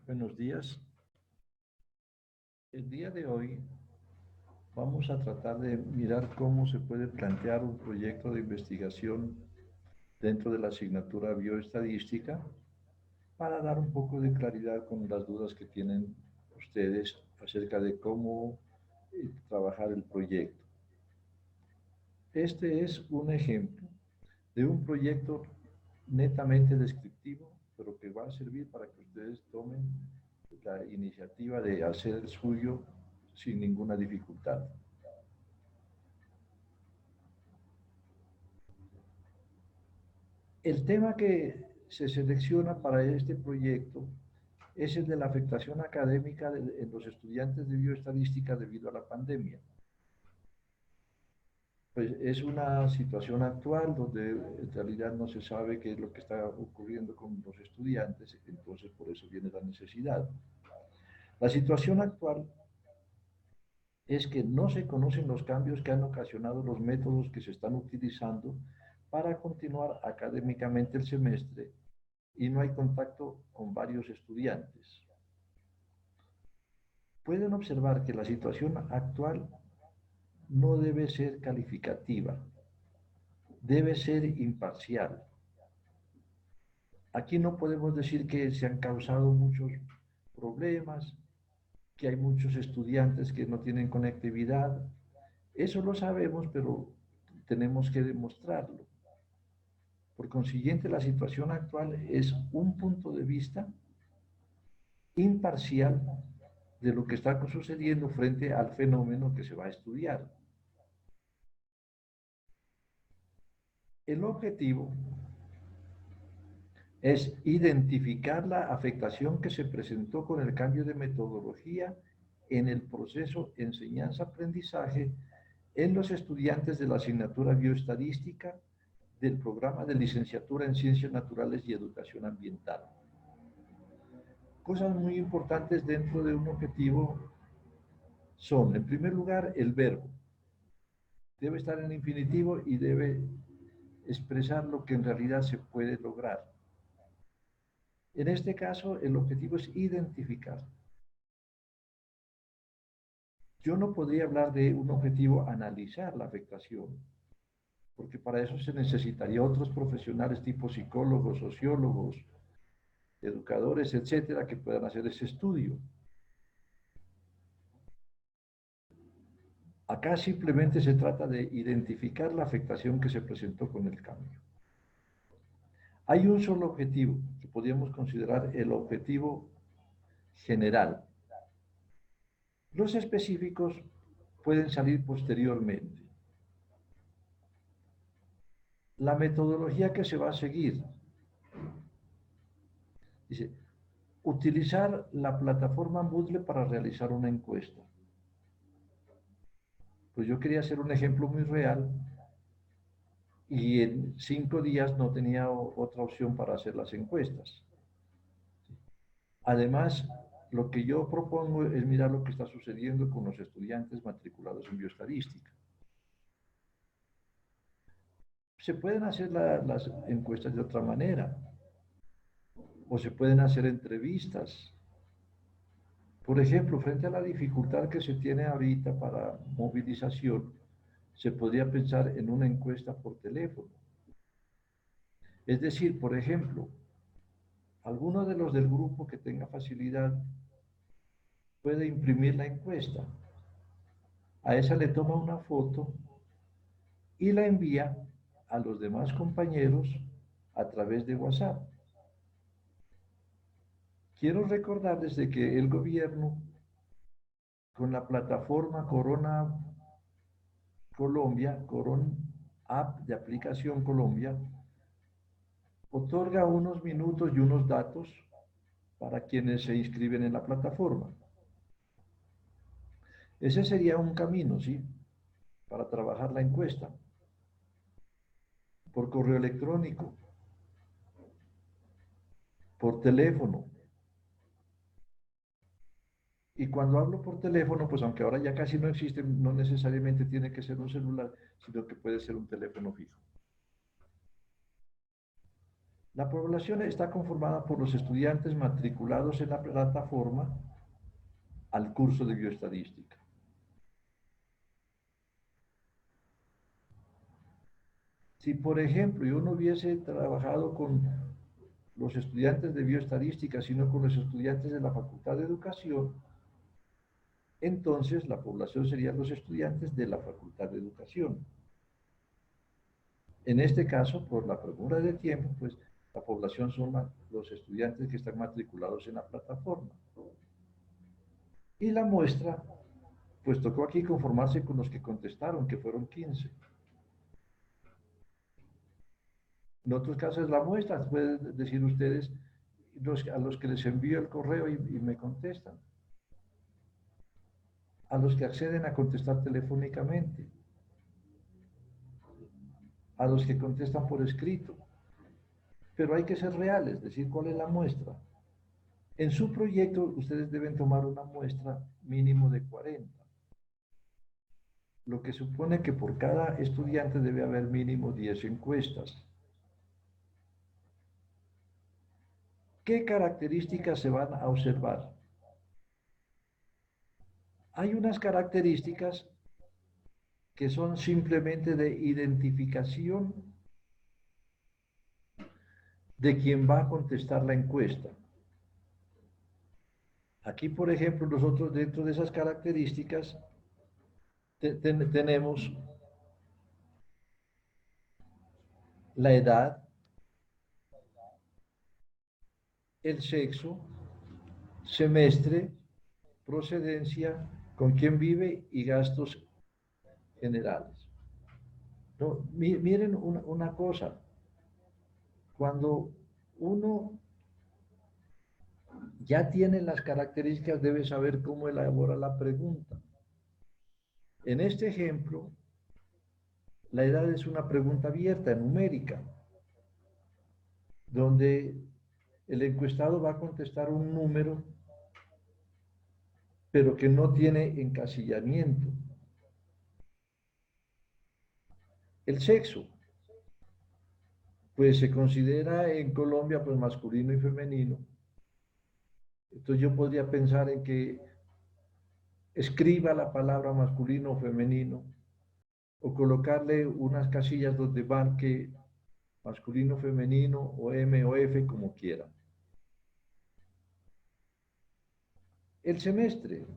Buenos días. El día de hoy vamos a tratar de mirar cómo se puede plantear un proyecto de investigación dentro de la asignatura bioestadística para dar un poco de claridad con las dudas que tienen ustedes acerca de cómo trabajar el proyecto. Este es un ejemplo de un proyecto netamente descriptivo, pero que va a servir para que ustedes tomen la iniciativa de hacer el suyo sin ninguna dificultad. El tema que se selecciona para este proyecto es el de la afectación académica en los estudiantes de bioestadística debido a la pandemia. Pues es una situación actual donde en realidad no se sabe qué es lo que está ocurriendo con los estudiantes, entonces por eso viene la necesidad. La situación actual es que no se conocen los cambios que han ocasionado los métodos que se están utilizando para continuar académicamente el semestre y no hay contacto con varios estudiantes. Pueden observar que la situación actual no debe ser calificativa, debe ser imparcial. Aquí no podemos decir que se han causado muchos problemas, que hay muchos estudiantes que no tienen conectividad. Eso lo sabemos, pero tenemos que demostrarlo. Por consiguiente, la situación actual es un punto de vista imparcial de lo que está sucediendo frente al fenómeno que se va a estudiar. El objetivo es identificar la afectación que se presentó con el cambio de metodología en el proceso enseñanza-aprendizaje en los estudiantes de la asignatura bioestadística del programa de licenciatura en Ciencias Naturales y Educación Ambiental. Cosas muy importantes dentro de un objetivo son, en primer lugar, el verbo. Debe estar en infinitivo y debe expresar lo que en realidad se puede lograr. En este caso, el objetivo es identificar. Yo no podría hablar de un objetivo analizar la afectación, porque para eso se necesitaría otros profesionales tipo psicólogos, sociólogos, educadores, etcétera, que puedan hacer ese estudio. Acá simplemente se trata de identificar la afectación que se presentó con el cambio. Hay un solo objetivo que podríamos considerar el objetivo general. Los específicos pueden salir posteriormente. La metodología que se va a seguir. Dice, utilizar la plataforma Moodle para realizar una encuesta. Pues yo quería hacer un ejemplo muy real y en 5 días no tenía otra opción para hacer las encuestas. Además, lo que yo propongo es mirar lo que está sucediendo con los estudiantes matriculados en bioestadística. Se pueden hacer las encuestas de otra manera, o se pueden hacer entrevistas. Por ejemplo, frente a la dificultad que se tiene ahorita para movilización, se podría pensar en una encuesta por teléfono. Es decir, por ejemplo, alguno de los del grupo que tenga facilidad puede imprimir la encuesta. A esa le toma una foto y la envía a los demás compañeros a través de WhatsApp. Quiero recordarles de que el gobierno, con la plataforma Corona Colombia, Corona App de Aplicación Colombia, otorga unos minutos y unos datos para quienes se inscriben en la plataforma. Ese sería un camino, ¿sí? Para trabajar la encuesta. Por correo electrónico, por teléfono. Y cuando hablo por teléfono, pues aunque ahora ya casi no existe, no necesariamente tiene que ser un celular, sino que puede ser un teléfono fijo. La población está conformada por los estudiantes matriculados en la plataforma al curso de bioestadística. Si, por ejemplo, yo no hubiese trabajado con los estudiantes de bioestadística, sino con los estudiantes de la Facultad de Educación, entonces la población serían los estudiantes de la Facultad de Educación. En este caso, por la premura de tiempo, pues la población son los estudiantes que están matriculados en la plataforma. Y la muestra, pues tocó aquí conformarse con los que contestaron, que fueron 15. En otros casos la muestra, pueden decir ustedes, a los que les envío el correo y me contestan, a los que acceden a contestar telefónicamente, a los que contestan por escrito. Pero hay que ser reales, decir cuál es la muestra. En su proyecto ustedes deben tomar una muestra mínimo de 40, lo que supone que por cada estudiante debe haber mínimo 10 encuestas. ¿Qué características se van a observar? Hay unas características que son simplemente de identificación de quien va a contestar la encuesta. Aquí, por ejemplo, nosotros dentro de esas características tenemos la edad, el sexo, semestre, procedencia, con quién vive y gastos generales. No, miren una cosa, cuando uno ya tiene las características, debe saber cómo elabora la pregunta. En este ejemplo, la edad es una pregunta abierta, numérica, donde el encuestado va a contestar un número, pero que no tiene encasillamiento. El sexo, pues se considera en Colombia pues masculino y femenino. Entonces yo podría pensar en que escriba la palabra masculino o femenino, o colocarle unas casillas donde marque masculino, femenino, o M o F, como quiera. El semestre.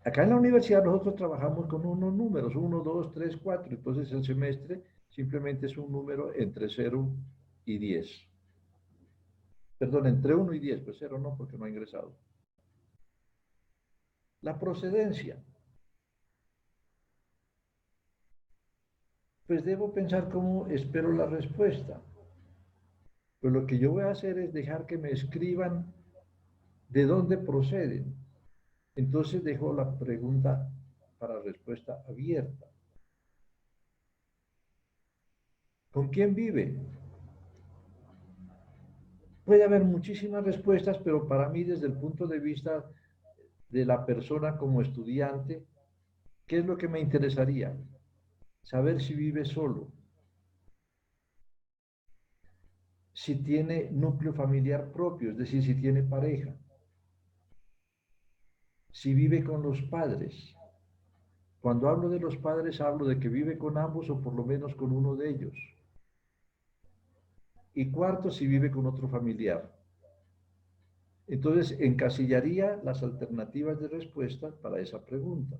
Acá en la universidad nosotros trabajamos con unos números, 1, 2, 3, 4. Entonces el semestre simplemente es un número entre 0 y 10. Perdón, entre 1 y 10, pues 0 no, porque no ha ingresado. La procedencia. Pues debo pensar cómo espero la respuesta. Pues lo que yo voy a hacer es dejar que me escriban de dónde proceden. Entonces dejo la pregunta para respuesta abierta. ¿Con quién vive? Puede haber muchísimas respuestas, pero para mí desde el punto de vista de la persona como estudiante, ¿qué es lo que me interesaría? Saber si vive solo, si tiene núcleo familiar propio, es decir, si tiene pareja, si vive con los padres. Cuando hablo de los padres, hablo de que vive con ambos o por lo menos con uno de ellos. Y cuarto, si vive con otro familiar. Entonces, encasillaría las alternativas de respuesta para esa pregunta.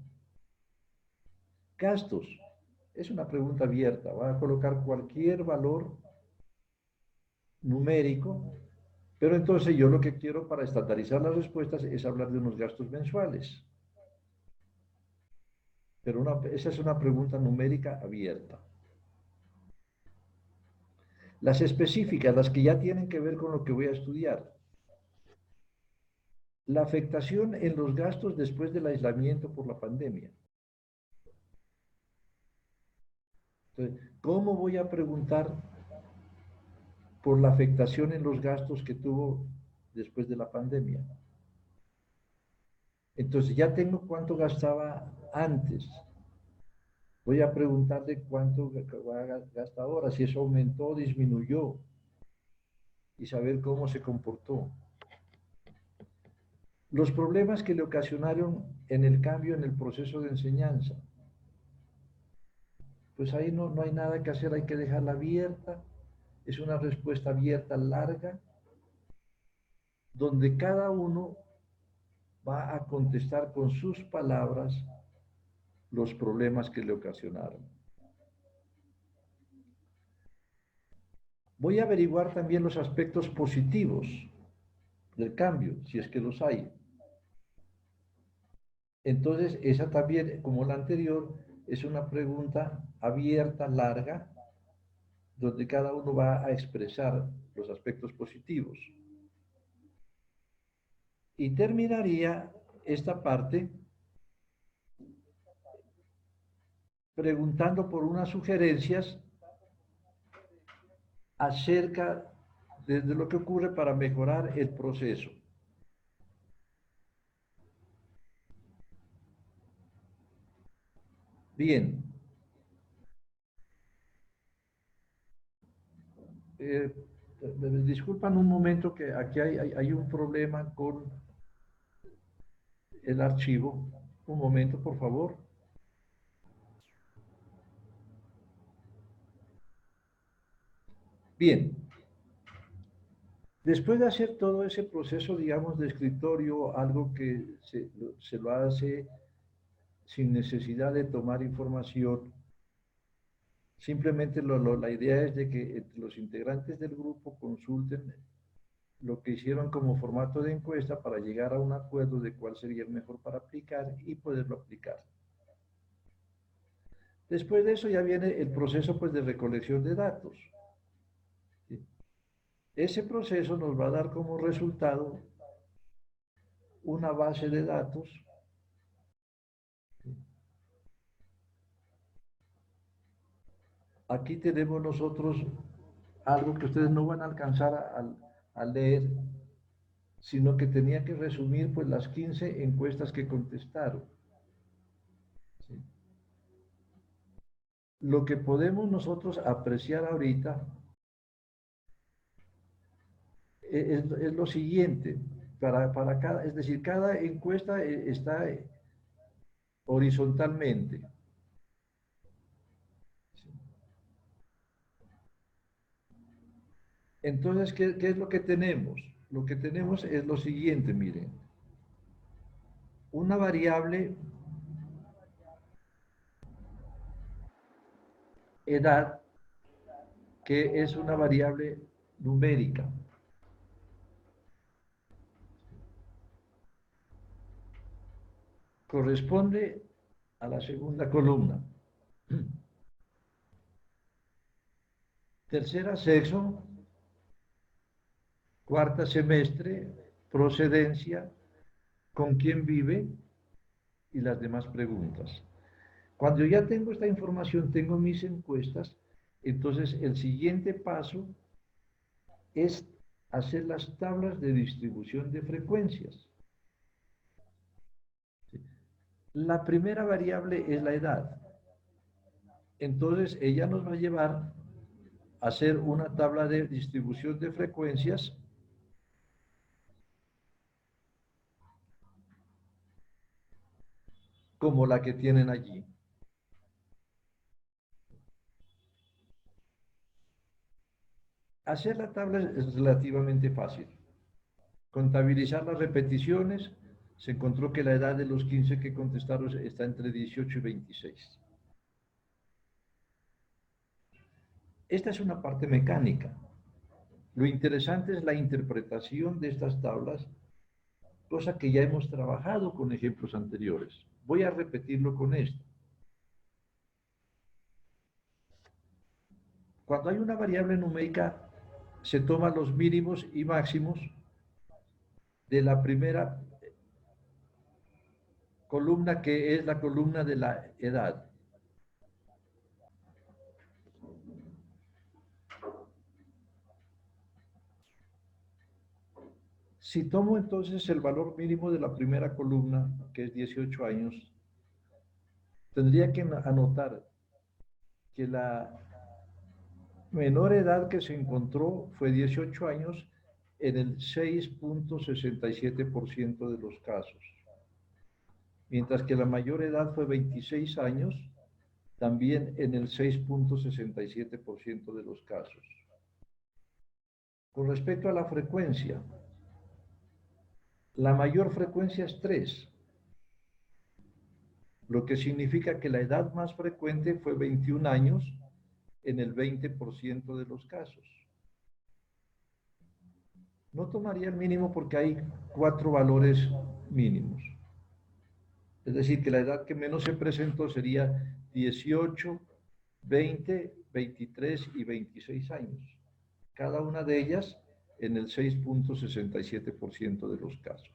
Gastos. Es una pregunta abierta. Va a colocar cualquier valor numérico, pero entonces yo lo que quiero para estandarizar las respuestas es hablar de unos gastos mensuales. Pero esa es una pregunta numérica abierta. Las específicas, las que ya tienen que ver con lo que voy a estudiar. La afectación en los gastos después del aislamiento por la pandemia. Entonces, ¿cómo voy a preguntar por la afectación en los gastos que tuvo después de la pandemia? Entonces, ya tengo cuánto gastaba antes. Voy a preguntarle cuánto gasta ahora, si eso aumentó o disminuyó. y saber cómo se comportó. Los problemas que le ocasionaron en el cambio en el proceso de enseñanza. Pues ahí no hay nada que hacer, hay que dejarla abierta. Es una respuesta abierta, larga, donde cada uno va a contestar con sus palabras los problemas que le ocasionaron. Voy a averiguar también los aspectos positivos del cambio, si es que los hay. Entonces, esa también, como la anterior, es una pregunta abierta, larga, donde cada uno va a expresar los aspectos positivos. Y terminaría esta parte preguntando por unas sugerencias acerca de lo que ocurre para mejorar el proceso. Bien, eh, disculpan un momento que aquí hay un problema con el archivo. Un momento, por favor. Bien, después de hacer todo ese proceso, digamos, de escritorio, algo que se lo hace sin necesidad de tomar información, simplemente la idea es de que entre los integrantes del grupo consulten lo que hicieron como formato de encuesta para llegar a un acuerdo de cuál sería el mejor para aplicar y poderlo aplicar. Después de eso ya viene el proceso pues, de recolección de datos. ¿Sí? Ese proceso nos va a dar como resultado una base de datos. ¿Sí? Aquí tenemos nosotros algo que ustedes no van a alcanzar a leer, sino que tenía que resumir pues las 15 encuestas que contestaron. ¿Sí? Lo que podemos nosotros apreciar ahorita es lo siguiente, para cada, es decir, cada encuesta está horizontalmente. ¿Sí? Entonces, ¿qué es lo que tenemos? Lo que tenemos es lo siguiente, miren, una variable edad que es una variable numérica. Corresponde a la segunda columna. Tercera, sexo. Cuarta, semestre. Procedencia. Con quién vive y las demás preguntas. Cuando ya tengo esta información, tengo mis encuestas, entonces el siguiente paso es hacer las tablas de distribución de frecuencias. La primera variable es la edad. Entonces ella nos va a llevar a hacer una tabla de distribución de frecuencias como la que tienen allí. Hacer la tabla es relativamente fácil. Contabilizar las repeticiones, se encontró que la edad de los 15 que contestaron está entre 18 y 26. Esta es una parte mecánica. Lo interesante es la interpretación de estas tablas, cosa que ya hemos trabajado con ejemplos anteriores. Voy a repetirlo con esto. Cuando hay una variable numérica, se toman los mínimos y máximos de la primera columna, que es la columna de la edad. Si tomo entonces el valor mínimo de la primera columna, que es 18 años, tendría que anotar que la menor edad que se encontró fue 18 años en el 6,67% de los casos, mientras que la mayor edad fue 26 años, también en el 6,67% de los casos. Con respecto a la frecuencia, la mayor frecuencia es 3, lo que significa que la edad más frecuente fue 21 años en el 20% de los casos. No tomaría el mínimo porque hay 4 valores mínimos. Es decir, que la edad que menos se presentó sería 18, 20, 23 y 26 años. Cada una de ellas en el 6,67% de los casos.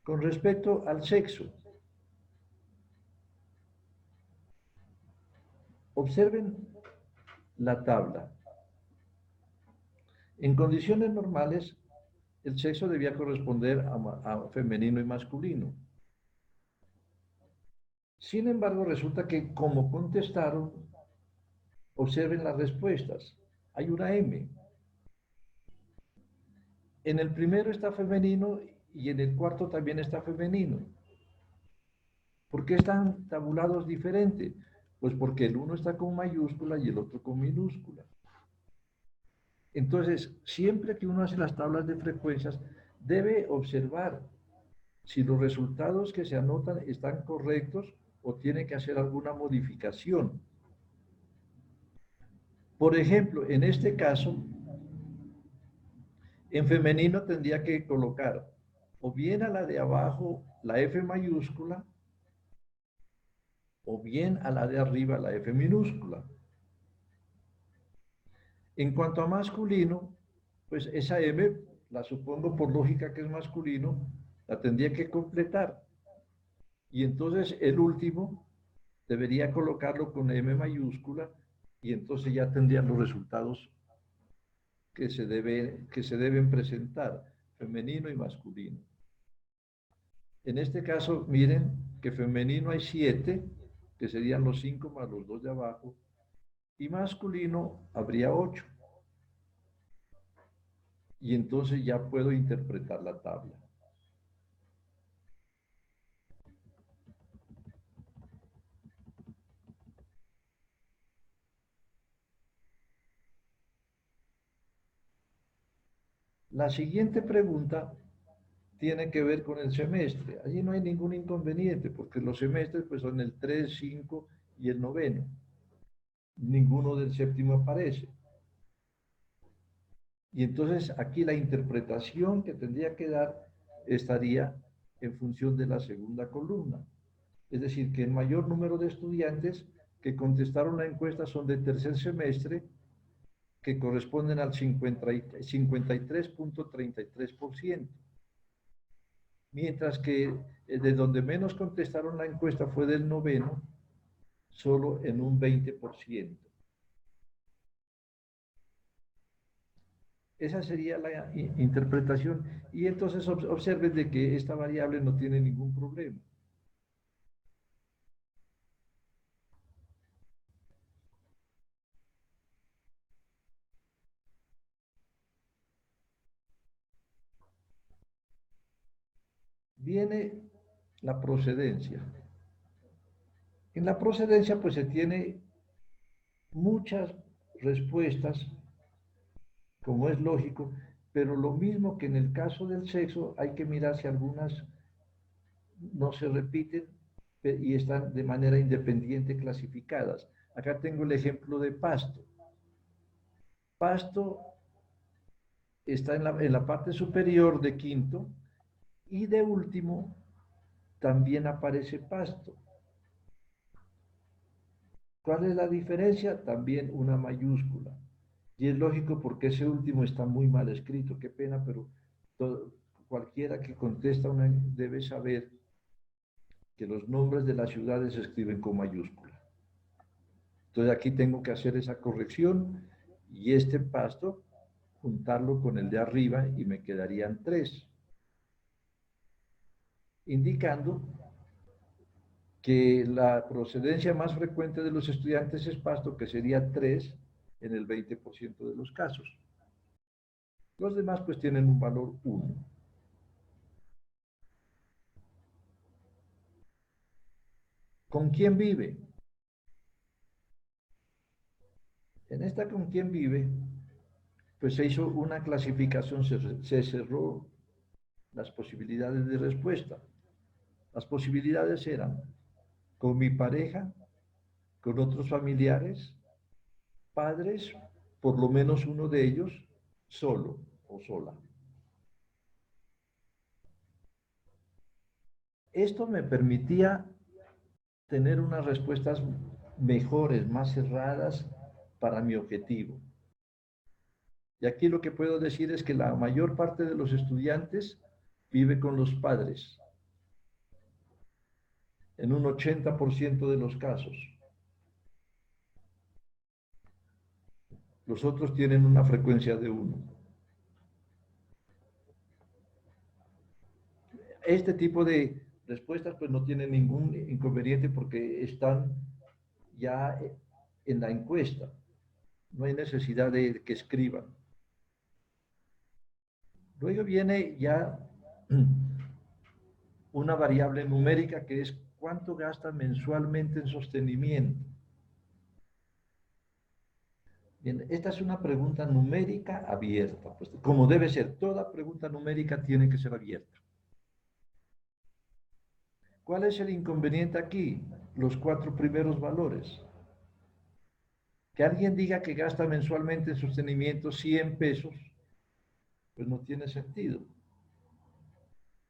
Con respecto al sexo, observen la tabla. En condiciones normales, el sexo debía corresponder a femenino y masculino. Sin embargo, resulta que como contestaron, observen las respuestas. Hay una M. En el primero está femenino y en el cuarto también está femenino. ¿Por qué están tabulados diferentes? Pues porque el uno está con mayúscula y el otro con minúscula. Entonces, siempre que uno hace las tablas de frecuencias, debe observar si los resultados que se anotan están correctos o tiene que hacer alguna modificación. Por ejemplo, en este caso, en femenino tendría que colocar o bien a la de abajo la F mayúscula o bien a la de arriba la F minúscula. En cuanto a masculino, pues esa M, la supongo por lógica que es masculino, la tendría que completar. Y entonces el último debería colocarlo con M mayúscula y entonces ya tendrían los resultados que se deben presentar, femenino y masculino. En este caso, miren que femenino hay 7, que serían los 5 más los 2 de abajo, y masculino habría 8. Y entonces ya puedo interpretar la tabla. La siguiente pregunta tiene que ver con el semestre. Allí no hay ningún inconveniente, porque los semestres pues, son el 3, 5 y el noveno. Ninguno del séptimo aparece. Y entonces aquí la interpretación que tendría que dar estaría en función de la segunda columna. Es decir, que el mayor número de estudiantes que contestaron la encuesta son de tercer semestre, que corresponden al 53,33%. Mientras que de donde menos contestaron la encuesta fue del noveno, solo en un 20%. Esa sería la interpretación. Y entonces observen de que esta variable no tiene ningún problema. Viene la procedencia. En la procedencia pues se tiene muchas respuestas, como es lógico, pero lo mismo que en el caso del sexo, hay que mirar si algunas no se repiten y están de manera independiente clasificadas. Acá tengo el ejemplo de Pasto. Pasto está en la parte superior de quinto y de último también aparece Pasto. ¿Cuál es la diferencia? También una mayúscula. Y es lógico porque ese último está muy mal escrito. Qué pena, pero cualquiera que contesta debe saber que los nombres de las ciudades se escriben con mayúscula. Entonces aquí tengo que hacer esa corrección y este Pasto juntarlo con el de arriba y me quedarían 3, indicando que la procedencia más frecuente de los estudiantes es Pasto, que sería 3 en el 20% de los casos. Los demás pues tienen un valor 1. ¿Con quién vive? En esta con quién vive, pues se hizo una clasificación, se cerró las posibilidades de respuesta. Las posibilidades eran con mi pareja, con otros familiares, padres, por lo menos uno de ellos, solo o sola. Esto me permitía tener unas respuestas mejores, más cerradas para mi objetivo. Y aquí lo que puedo decir es que la mayor parte de los estudiantes vive con los padres, en un 80% de los casos. Los otros tienen una frecuencia de 1. Este tipo de respuestas pues no tienen ningún inconveniente porque están ya en la encuesta. No hay necesidad de que escriban. Luego viene ya una variable numérica que es cuánto gastan mensualmente en sostenimiento. Bien, esta es una pregunta numérica abierta, pues como debe ser, toda pregunta numérica tiene que ser abierta. ¿Cuál es el inconveniente aquí? Los 4 primeros valores. Que alguien diga que gasta mensualmente en sostenimiento 100 pesos, pues no tiene sentido.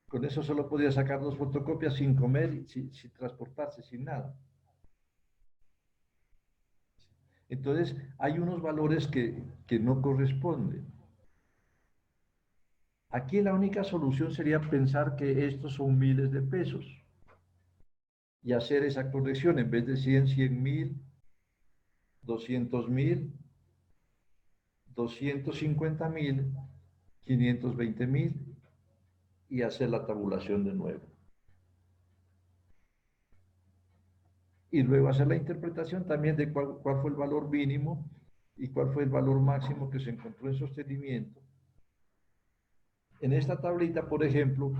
Con eso solo podía sacar 2 fotocopias sin comer, sin transportarse, sin nada. Entonces, hay unos valores que no corresponden. Aquí la única solución sería pensar que estos son miles de pesos y hacer esa corrección. En vez de 100, 100.000, 200.000, 250.000, 520.000 y hacer la tabulación de nuevo. Y luego hacer la interpretación también de cuál fue el valor mínimo y cuál fue el valor máximo que se encontró en sostenimiento. En esta tablita, por ejemplo,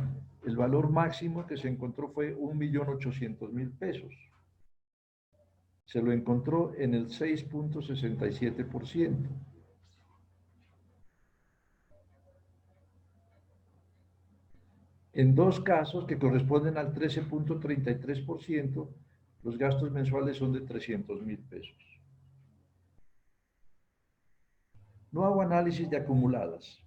el valor máximo que se encontró fue 1.800.000 pesos. Se lo encontró en el 6.67%. En 2 casos que corresponden al 13.33%, los gastos mensuales son de 300.000 pesos. No hago análisis de acumuladas.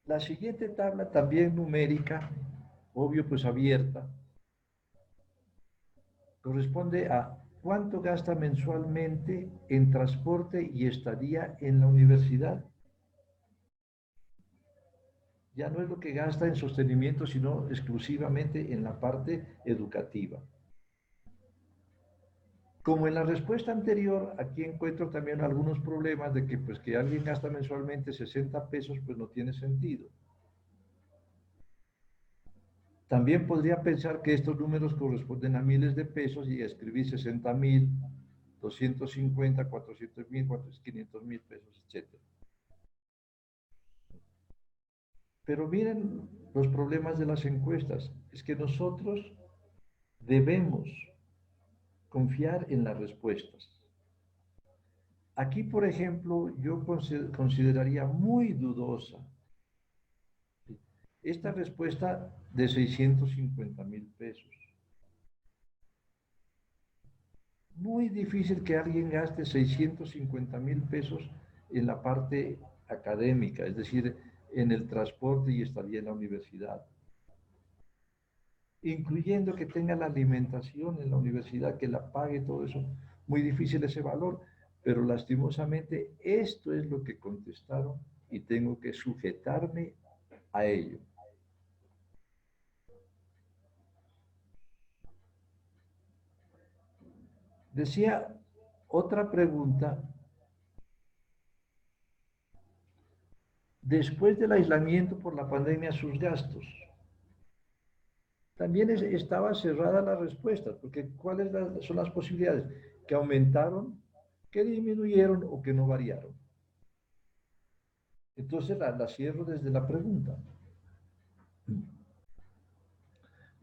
La siguiente tabla, también numérica, obvio pues abierta, corresponde a cuánto gasta mensualmente en transporte y estadía en la universidad. Ya no es lo que gasta en sostenimiento, sino exclusivamente en la parte educativa. Como en la respuesta anterior, aquí encuentro también algunos problemas de que, pues, que alguien gasta mensualmente 60 pesos, pues no tiene sentido. También podría pensar que estos números corresponden a miles de pesos y escribir 60.000, 250, 400.000, 500.000 pesos, etc. Pero miren los problemas de las encuestas. Es que nosotros debemos confiar en las respuestas. Aquí, por ejemplo, yo consideraría muy dudosa esta respuesta de 650.000 pesos. Muy difícil que alguien gaste 650.000 pesos en la parte académica, es decir, en el transporte y estadía en la universidad. Incluyendo que tenga la alimentación en la universidad, que la pague, todo eso. Muy difícil ese valor, pero lastimosamente esto es lo que contestaron y tengo que sujetarme a ello. Decía otra pregunta, después del aislamiento por la pandemia, sus gastos. También estaba cerrada la respuesta, porque ¿cuáles son las posibilidades? Que aumentaron, que disminuyeron o que no variaron. Entonces la cierro desde la pregunta.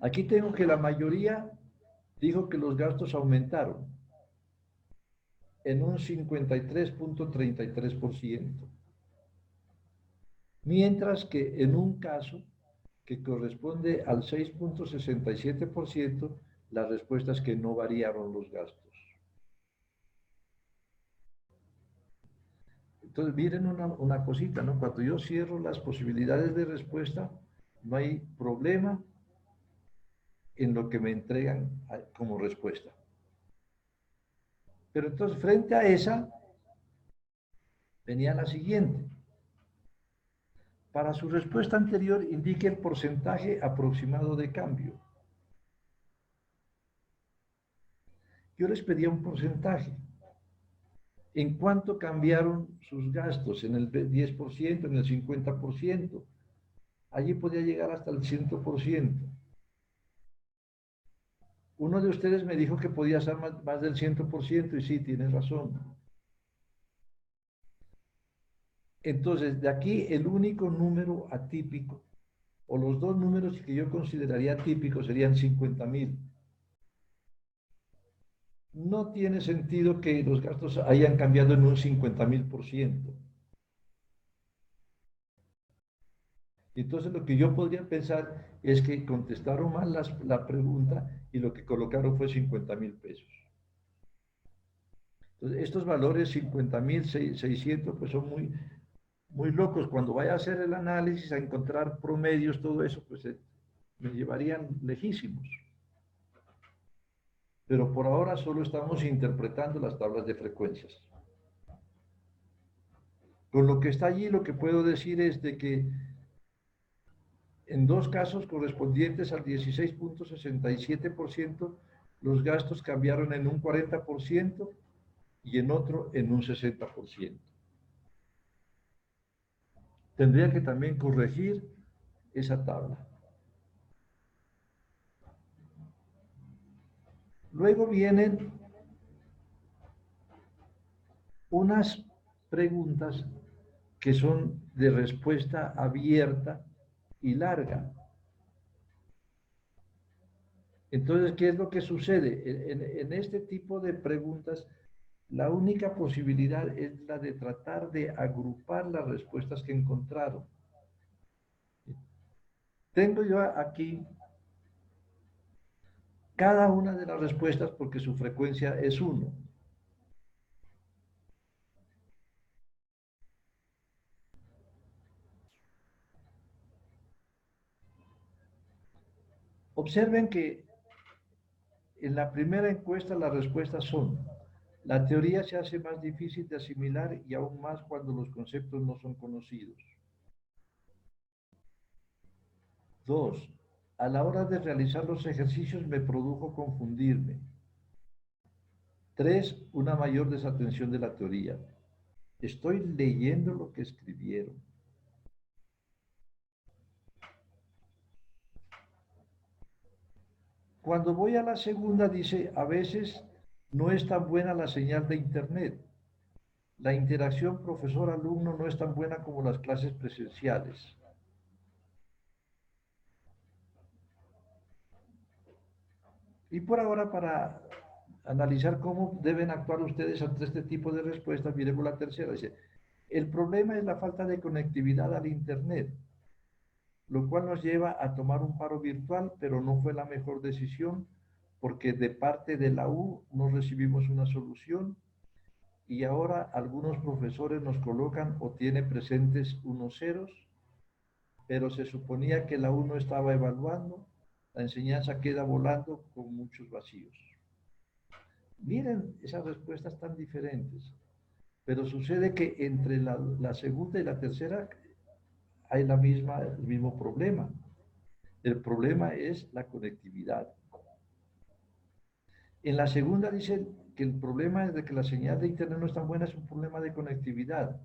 Aquí tengo que la mayoría dijo que los gastos aumentaron en un 53.33%, mientras que en un caso que corresponde al 6.67%, la respuesta es que no variaron los gastos. Entonces, miren una cosita, ¿no? Cuando yo cierro las posibilidades de respuesta, no hay problema en lo que me entregan como respuesta. Pero entonces, frente a esa, venía la siguiente. Para su respuesta anterior, indique el porcentaje aproximado de cambio. Yo les pedía un porcentaje. ¿En cuánto cambiaron sus gastos? ¿En el 10%, en el 50%? Allí podía llegar hasta el 100%. Uno de ustedes me dijo que podía ser más del 100% y sí, tiene razón. Entonces, de aquí el único número atípico, o los dos números que yo consideraría atípicos serían 50.000. No tiene sentido que los gastos hayan cambiado en un 50.000%. Entonces lo que yo podría pensar es que contestaron mal la pregunta y lo que colocaron fue 50.000 pesos. Entonces estos valores 50.600 pues son muy locos. Cuando vaya a hacer el análisis, a encontrar promedios, todo eso, pues me llevarían lejísimos. Pero por ahora solo estamos interpretando las tablas de frecuencias. Con lo que está allí, lo que puedo decir es de que en dos casos correspondientes al 16.67%, los gastos cambiaron en un 40% y en otro en un 60%. Tendría que también corregir esa tabla. Luego vienen unas preguntas que son de respuesta abierta y larga. Entonces, ¿qué es lo que sucede? En este tipo de preguntas, la única posibilidad es la de tratar de agrupar las respuestas que encontraron. Tengo yo aquí cada una de las respuestas porque su frecuencia es 1. Observen que en la primera encuesta las respuestas son: la teoría se hace más difícil de asimilar y aún más cuando los conceptos no son conocidos. 2. A la hora de realizar los ejercicios me produjo confundirme. 3. Una mayor desatención de la teoría. Estoy leyendo lo que escribieron. Cuando voy a la segunda dice: a veces no es tan buena la señal de internet. La interacción profesor-alumno no es tan buena como las clases presenciales. Y por ahora, para analizar cómo deben actuar ustedes ante este tipo de respuestas, miremos la tercera. Dice: el problema es la falta de conectividad al internet, lo cual nos lleva a tomar un paro virtual, pero no fue la mejor decisión porque de parte de la U no recibimos una solución y ahora algunos profesores nos colocan o tienen presentes unos ceros, pero se suponía que la U no estaba evaluando, la enseñanza queda volando con muchos vacíos. Miren esas respuestas tan diferentes, pero sucede que entre la segunda y la tercera hay el mismo problema. El problema es la conectividad. En la segunda dice que el problema es de que la señal de internet no es tan buena, es un problema de conectividad.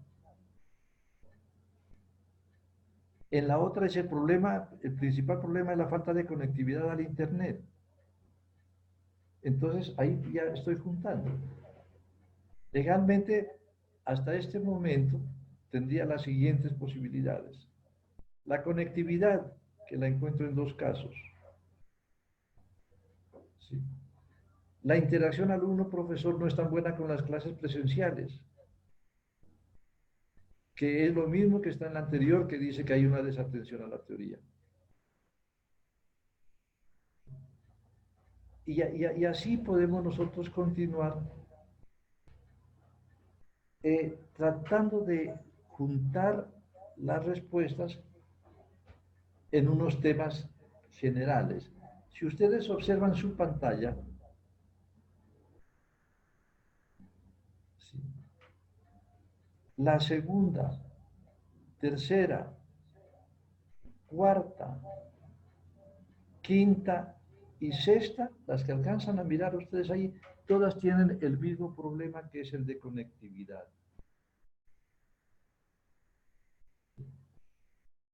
En la otra dice el principal problema es la falta de conectividad al internet. Entonces ahí ya estoy juntando. Legalmente, hasta este momento, tendría las siguientes posibilidades. La conectividad, que la encuentro en dos casos. ¿Sí? La interacción alumno-profesor no es tan buena con las clases presenciales, que es lo mismo que está en la anterior, que dice que hay una desatención a la teoría. Y así podemos nosotros continuar tratando de juntar las respuestas en unos temas generales. Si ustedes observan su pantalla, ¿sí? La segunda, tercera, cuarta, quinta y sexta, las que alcanzan a mirar ustedes ahí, todas tienen el mismo problema, que es el de conectividad.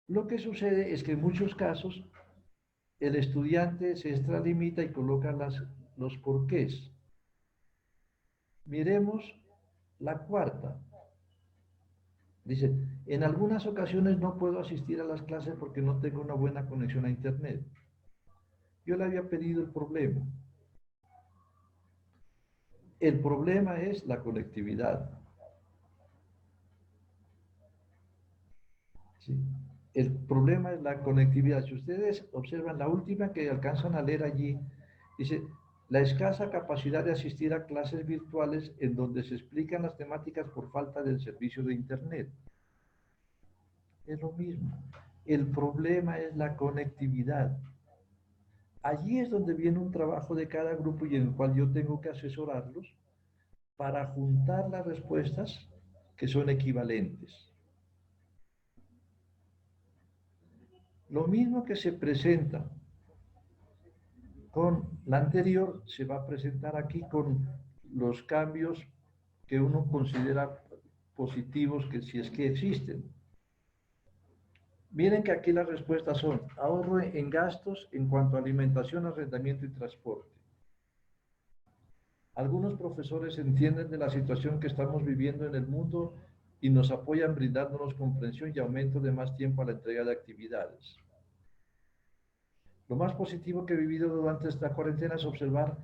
Lo que sucede es que en muchos casos el estudiante se extralimita y coloca los porqués. Miremos la cuarta. Dice, en algunas ocasiones no puedo asistir a las clases porque no tengo una buena conexión a internet. Yo le había pedido el problema. El problema es la conectividad. ¿Sí? El problema es la conectividad. Si ustedes observan la última que alcanzan a leer allí, dice, la escasa capacidad de asistir a clases virtuales en donde se explican las temáticas por falta del servicio de internet. Es lo mismo. El problema es la conectividad. Allí es donde viene un trabajo de cada grupo y en el cual yo tengo que asesorarlos para juntar las respuestas que son equivalentes. Lo mismo que se presenta con la anterior, se va a presentar aquí con los cambios que uno considera positivos, que si es que existen. Miren que aquí las respuestas son ahorro en gastos en cuanto a alimentación, arrendamiento y transporte. Algunos profesores entienden de la situación que estamos viviendo en el mundo y nos apoyan brindándonos comprensión y aumento de más tiempo a la entrega de actividades. Lo más positivo que he vivido durante esta cuarentena es observar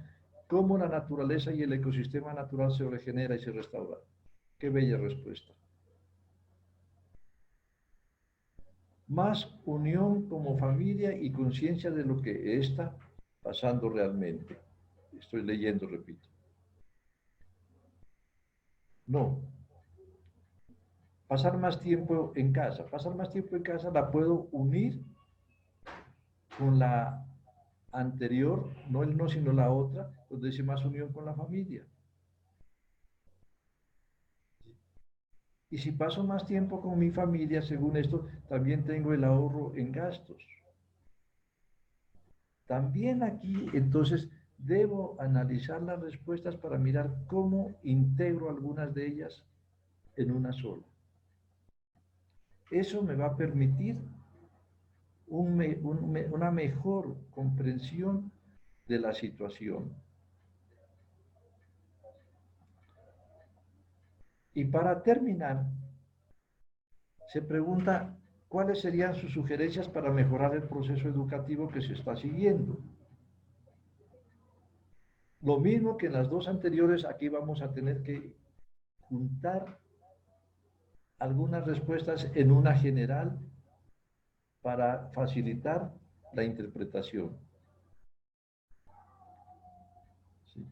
cómo la naturaleza y el ecosistema natural se regenera y se restaura. Qué bella respuesta. Más unión como familia y conciencia de lo que está pasando realmente. Estoy leyendo, repito. No, pasar más tiempo en casa. Pasar más tiempo en casa la puedo unir con la anterior, no el no, sino la otra, donde dice más unión con la familia. Y si paso más tiempo con mi familia, según esto, también tengo el ahorro en gastos. También aquí, entonces, debo analizar las respuestas para mirar cómo integro algunas de ellas en una sola. Eso me va a permitir una mejor comprensión de la situación. Y para terminar, se pregunta cuáles serían sus sugerencias para mejorar el proceso educativo que se está siguiendo. Lo mismo que en las dos anteriores, aquí vamos a tener que juntar algunas respuestas en una general para facilitar la interpretación. ¿Sí?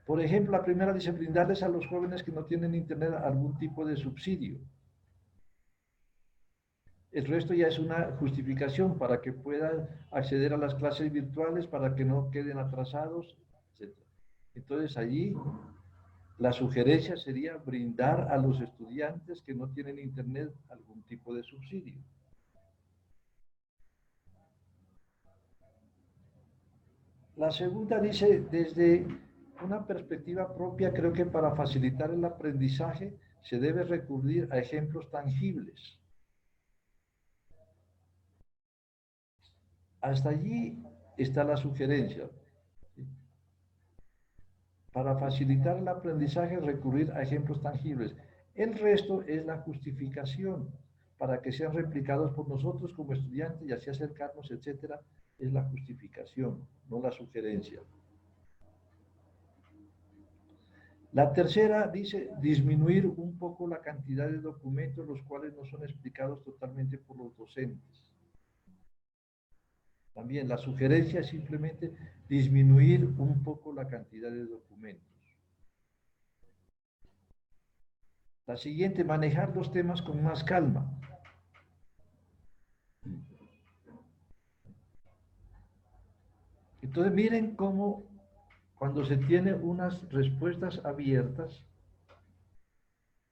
Por ejemplo, la primera dice brindarles a los jóvenes que no tienen internet algún tipo de subsidio. El resto ya es una justificación para que puedan acceder a las clases virtuales, para que no queden atrasados, etc. Entonces allí la sugerencia sería brindar a los estudiantes que no tienen internet algún tipo de subsidio. La segunda dice, desde una perspectiva propia, creo que para facilitar el aprendizaje se debe recurrir a ejemplos tangibles. Hasta allí está la sugerencia. Para facilitar el aprendizaje, recurrir a ejemplos tangibles. El resto es la justificación para que sean replicados por nosotros como estudiantes y así acercarnos, etcétera. Es la justificación, no la sugerencia. La tercera dice disminuir un poco la cantidad de documentos los cuales no son explicados totalmente por los docentes. También la sugerencia es simplemente disminuir un poco la cantidad de documentos. La siguiente, manejar los temas con más calma. Entonces miren cómo cuando se tiene unas respuestas abiertas,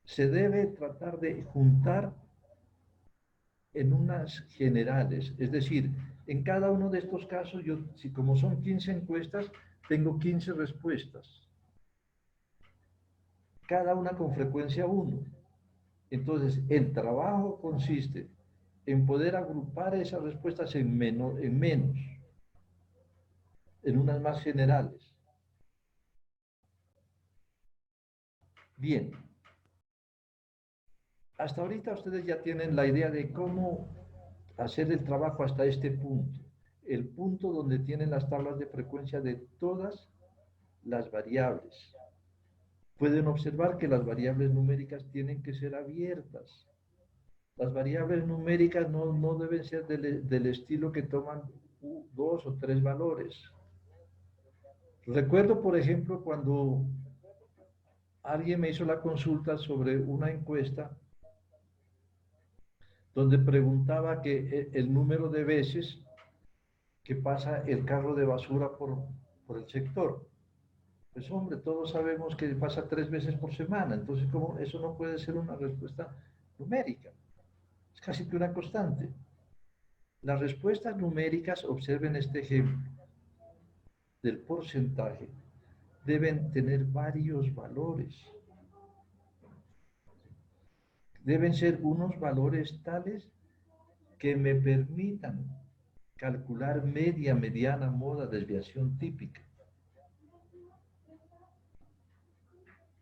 se debe tratar de juntar en unas generales. Es decir, en cada uno de estos casos, yo, si como son 15 encuestas, tengo 15 respuestas. Cada una con frecuencia 1. Entonces, el trabajo consiste en poder agrupar esas respuestas en menos, en unas más generales. Bien, hasta ahorita ustedes ya tienen la idea de cómo hacer el trabajo hasta este punto, el punto donde tienen las tablas de frecuencia de todas las variables. Pueden observar que las variables numéricas tienen que ser abiertas. Las variables numéricas no deben ser del estilo que toman 2 o 3 valores. Recuerdo, por ejemplo, cuando alguien me hizo la consulta sobre una encuesta donde preguntaba que el número de veces que pasa el carro de basura por el sector. Pues hombre, todos sabemos que pasa 3 veces por semana, entonces ¿cómo? Eso no puede ser una respuesta numérica, es casi que una constante. Las respuestas numéricas, observen este ejemplo, del porcentaje, deben tener varios valores. Deben ser unos valores tales que me permitan calcular media, mediana, moda, desviación típica.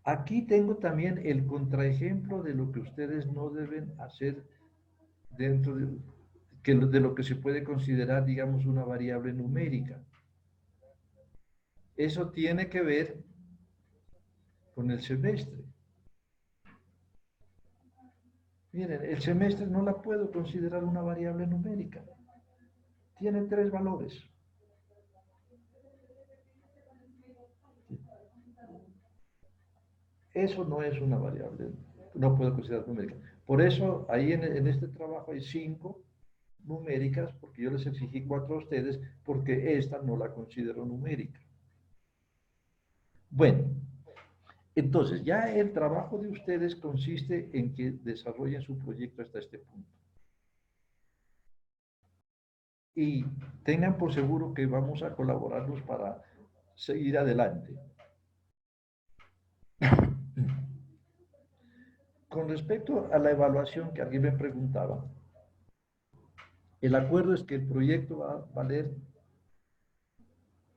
Aquí tengo también el contraejemplo de lo que ustedes no deben hacer dentro de lo que se puede considerar, digamos, una variable numérica. Eso tiene que ver con el semestre. Miren, el semestre no la puedo considerar una variable numérica. Tiene 3 valores. Eso no es una variable, no puedo considerar numérica. Por eso, ahí en este trabajo hay 5 numéricas, porque yo les exigí 4 a ustedes, porque esta no la considero numérica. Bueno, entonces ya el trabajo de ustedes consiste en que desarrollen su proyecto hasta este punto. Y tengan por seguro que vamos a colaborarnos para seguir adelante. Con respecto a la evaluación que alguien me preguntaba, el acuerdo es que el proyecto va a valer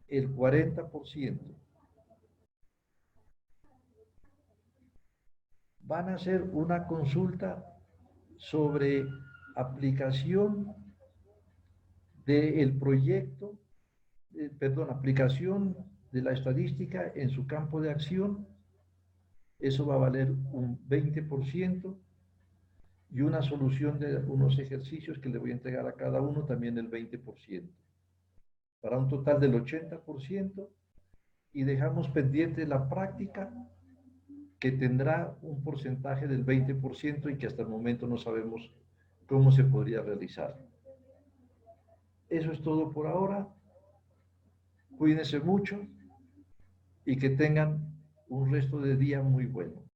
el 40%. Van a hacer una consulta sobre aplicación del proyecto, aplicación de la estadística en su campo de acción. Eso va a valer un 20%. Y una solución de unos ejercicios que le voy a entregar a cada uno también el 20%, para un total del 80%, y dejamos pendiente la práctica que tendrá un porcentaje del 20% y que hasta el momento no sabemos cómo se podría realizar. Eso es todo por ahora. Cuídense mucho y que tengan un resto de día muy bueno.